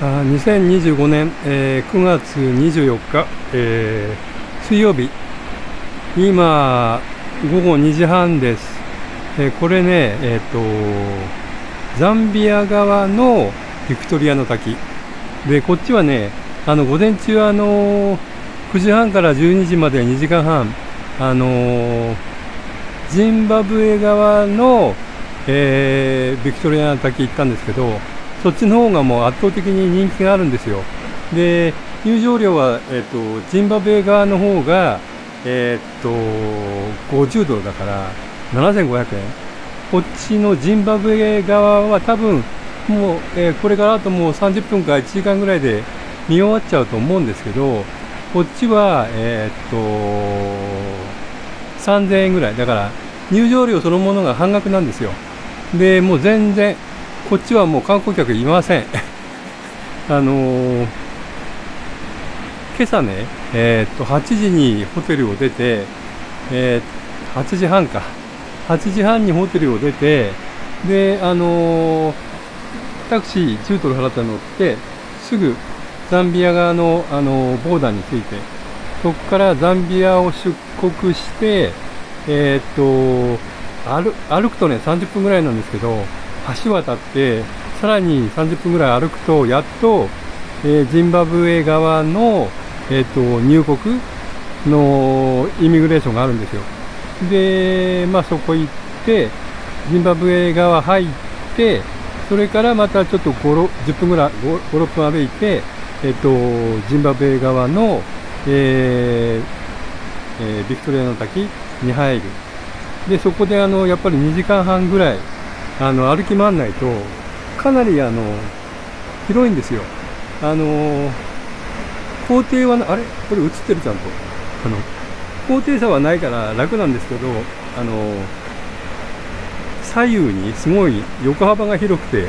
2025年、9月24日、水曜日、今、午後2時半です。これね、ザンビア側のビクトリアの滝。で、こっちはね、午前中9時半から12時まで2時間半、ジンバブエ側の、ビクトリアの滝行ったんですけど、そっちの方がもう圧倒的に人気があるんですよ。で、入場料は、ジンバブエ側の方が、50ドルだから7500円。こっちのジンバブエ側は多分もう、これからあともう30分か1時間ぐらいで見終わっちゃうと思うんですけど、こっちは、3000円ぐらい。だから入場料そのものが半額なんですよ。で、もう全然、こっちはもう観光客いません。今朝ね、8時にホテルを出て、8時半か。8時半にホテルを出て、で、タクシー10ドル払って乗って、すぐザンビア側の、ボーダーに着いて、そこからザンビアを出国して、歩くとね、30分ぐらいなんですけど、橋渡って、さらに30分ぐらい歩くと、やっと、ジンバブエ側の、入国のイミグレーションがあるんですよ。で、そこ行って、ジンバブエ側入って、それからまたちょっと10分ぐらい、5、6分歩いて、ジンバブエ側の、ビクトリアの滝に入る。で、そこでやっぱり2時間半ぐらい、歩き回んないと、かなり広いんですよ。高低はあれこれ映ってるちゃんと。高低差はないから楽なんですけど、左右にすごい横幅が広くて、